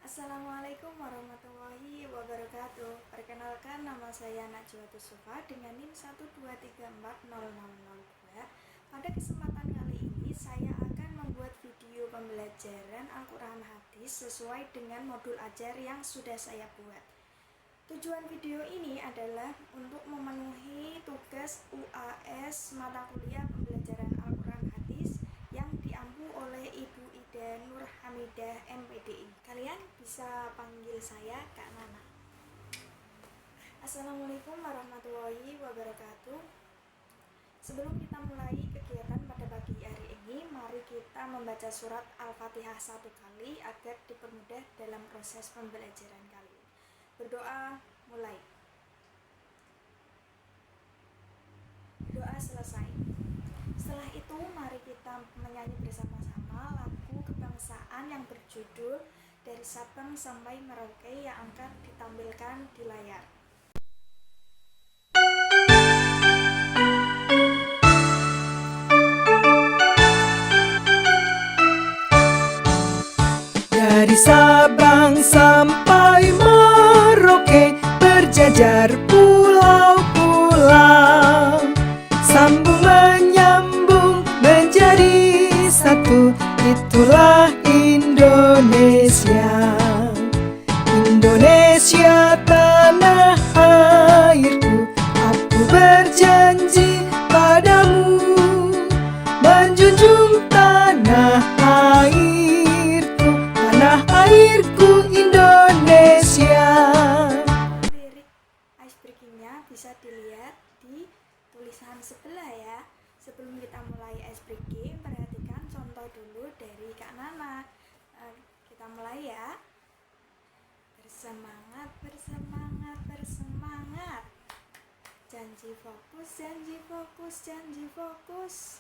Assalamualaikum warahmatullahi wabarakatuh. Perkenalkan, nama saya Najwa Tusufa dengan NIM 1234000. Pada kesempatan kali ini saya akan membuat video pembelajaran Al-Quran Hadis sesuai dengan modul ajar yang sudah saya buat. Tujuan video ini adalah untuk memenuhi tugas UAS mata kuliah pembelajaran Al-Quran Hadis yang diampu oleh Ibu Ida Nur Hamidah MPDI. Kalian bisa panggil saya Kak Nana. Assalamualaikum warahmatullahi wabarakatuh. Sebelum kita mulai kegiatan pada pagi hari ini, mari kita membaca surat Al-Fatihah 1 kali agar dipermudah dalam proses pembelajaran kali ini. Berdoa mulai. Doa selesai. Setelah itu mari kita menyanyi bersama-sama lagu kebangsaan yang berjudul Dari Sabang sampai Merauke yang akan ditampilkan di layar. Dari Sabang sampai Merauke berjajar pulau-pulau, sambung menyambung menjadi satu, itulah Indonesia. Indonesia tanah airku, aku berjanji padamu menjunjung tanah airku, tanah airku Indonesia. Lirik ice breakingnya bisa dilihat di tulisan sebelah ya. Sebelum kita mulai ice breaking, perhatikan contoh dulu dari Kak Nana. Kita mulai ya. Bersemangat, bersemangat, bersemangat. Janji fokus, janji fokus, janji fokus.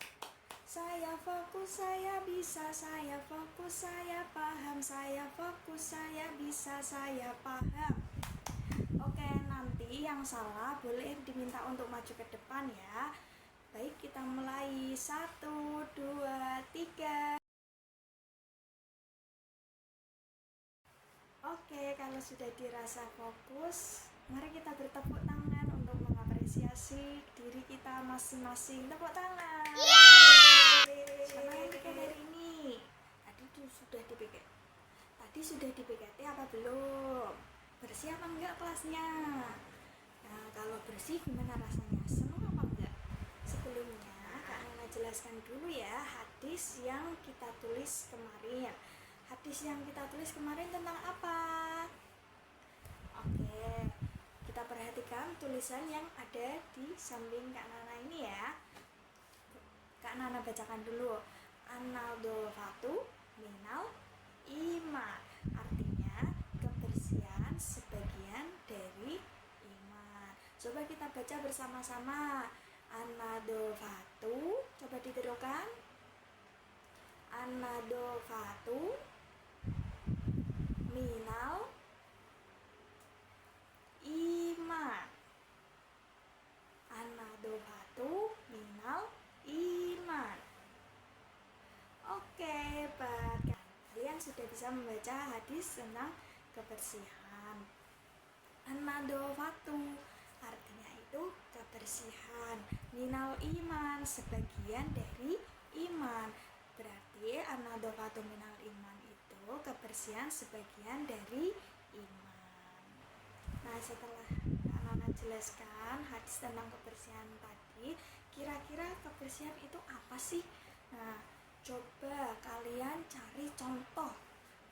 Saya fokus, saya bisa, saya fokus, saya paham, saya fokus, saya bisa, saya paham. Oke, nanti yang salah boleh diminta untuk maju ke depan ya. Baik, kita mulai. 1, 2, 3. Oke, kalau sudah dirasa fokus, mari kita bertepuk tangan untuk mengapresiasi diri kita masing-masing. Tepuk tangan. Siapa yang piket hari ini? Tadi sudah di-piket. Tadi sudah di-PKT apa belum? Bersih apa enggak kelasnya? Nah, kalau bersih gimana rasanya? Senang apa enggak? Sebelumnya, Kak Nana jelaskan dulu ya hadis yang kita tulis kemarin. Hadis yang kita tulis kemarin tentang apa? Oke, kita perhatikan tulisan yang ada di samping Kak Nana ini ya. Kak Nana bacakan dulu. An-nadhafatu minal iman. Artinya kebersihan sebagian dari iman. Coba kita baca bersama-sama. An-nadhafatu, coba ditirukan. An-nadhafatu minal iman. An-nadhafatu minal iman. Oke, kalian sudah bisa membaca hadis tentang kebersihan. An-nadhafatu artinya itu kebersihan, minal iman sebagian dari iman. Berarti an-nadhafatu minal iman itu kebersihan sebagian dari iman. Nah, setelah Kak Nana jelaskan hadis tentang kebersihan tadi, kira-kira kebersihan itu apa sih? Nah, coba kalian cari contoh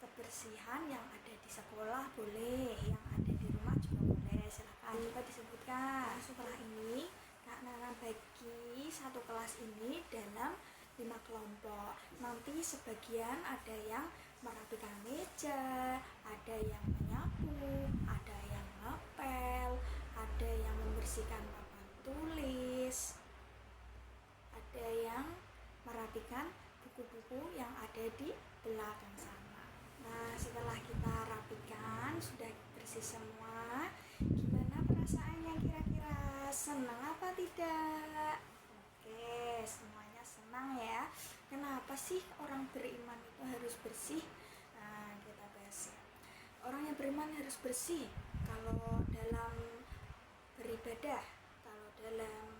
kebersihan yang ada di sekolah boleh, yang ada di rumah juga boleh. Silakan coba disebutkan. Setelah ini Kak Nana bagi satu kelas ini dalam 5 kelompok. Nanti sebagian ada yang merapikan meja, ada yang menyapu, ada yang ngepel, ada yang membersihkan papan tulis, ada yang merapikan buku-buku yang ada di belakang sana. Nah, setelah kita rapikan, sudah bersih semua, gimana perasaannya kira-kira? Senang apa tidak? Oke, semuanya senang ya. Kenapa sih orang beriman itu harus bersih? Nah, kita bahas ya. iman harus bersih kalau dalam beribadah, kalau dalam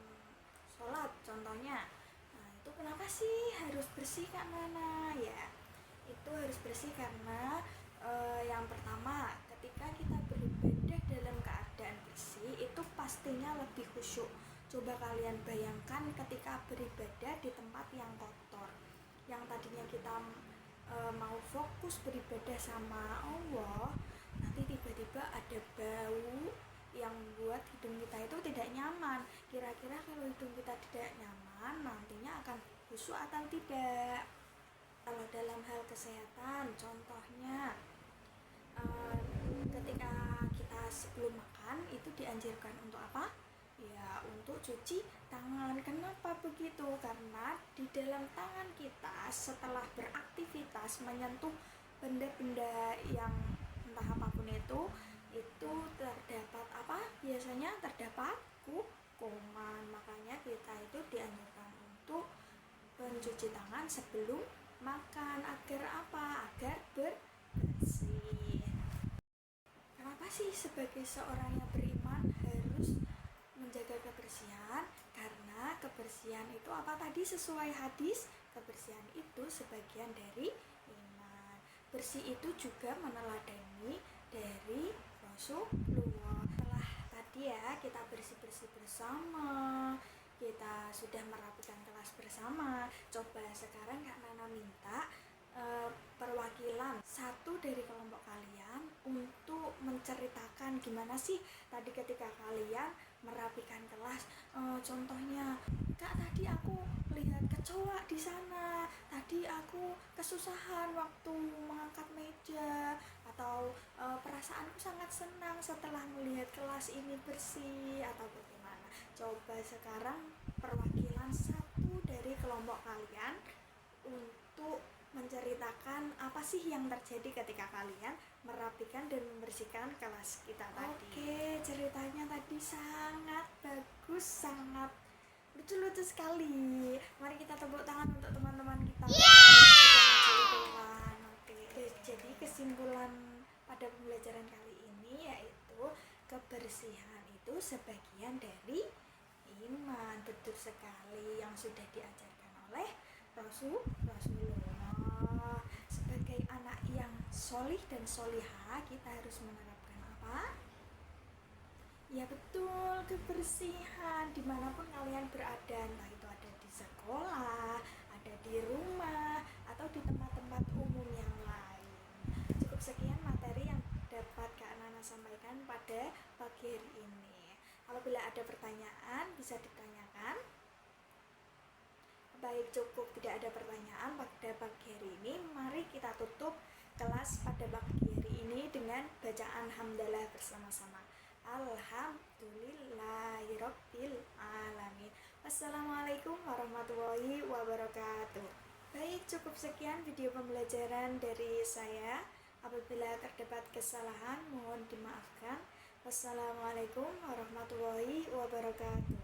sholat contohnya. Nah, itu kenapa sih harus bersih Kak Nana? Ya, itu harus bersih karena yang pertama, ketika kita beribadah dalam keadaan bersih itu pastinya lebih khusyuk. Coba kalian bayangkan ketika beribadah di tempat yang kotor, yang tadinya kita mau fokus beribadah sama Allah, nanti tiba-tiba ada bau yang membuat hidung kita itu tidak nyaman. Kira-kira kalau hidung kita tidak nyaman, nantinya akan khusyuk atau tidak? Kalau dalam hal kesehatan, contohnya ketika kita sebelum makan itu dianjurkan untuk apa? Ya, untuk cuci tangan. Kenapa begitu? Karena di dalam tangan kita setelah beraktivitas menyentuh benda-benda yang entah apapun itu terdapat apa? Biasanya terdapat kuman. Makanya kita itu dianjurkan untuk mencuci tangan sebelum makan. Agar apa? Agar bersih. Kenapa sih sebagai seorang yang beriman harus menjaga kebersihan? Karena kebersihan itu apa tadi sesuai hadis? Kebersihan itu sebagian dari iman. Bersih itu juga meneladani dari Rasulullah. Setelah tadi ya kita bersih-bersih bersama, kita sudah merapikan kelas bersama. Coba sekarang Kak Nana minta perwakilan satu dari kelompok kalian untuk menceritakan gimana sih tadi ketika kalian merapikan kelas. Contohnya, Kak, tadi aku lihat kecoa di sana, tadi aku kesusahan waktu mengangkat meja, atau perasaanku sangat senang setelah melihat kelas ini bersih, atau bagaimana. Coba sekarang perwakilan satu dari kelompok kalian untuk menceritakan apa sih yang terjadi ketika kalian merapikan dan membersihkan kelas kita tadi. Oke, ceritanya tadi sangat bagus, sangat lucu-lucu sekali. Mari kita tepuk tangan untuk teman-teman kita yang Oke, jadi kesimpulan pada pembelajaran kali ini yaitu kebersihan itu sebagian dari iman. Betul sekali yang sudah diajarkan oleh Rasulullah. Sebagai anak yang solih dan solihah, kita harus menerapkan apa? Ya betul, kebersihan dimanapun kalian berada, entah itu ada di sekolah, ada di rumah, atau di tempat-tempat umum yang lain. Cukup sekian materi yang dapat Kak Nana sampaikan pada pagi hari ini. Apabila ada pertanyaan bisa ditanyakan. Baik, cukup tidak ada pertanyaan pada pagi hari ini. Mari kita tutup kelas pada pagi hari ini dengan bacaan hamdalah bersama-sama. Alhamdulillahirabbil alamin. Wassalamualaikum warahmatullahi wabarakatuh. Baik, cukup sekian video pembelajaran dari saya. Apabila terdapat kesalahan mohon dimaafkan. Wassalamualaikum warahmatullahi wabarakatuh.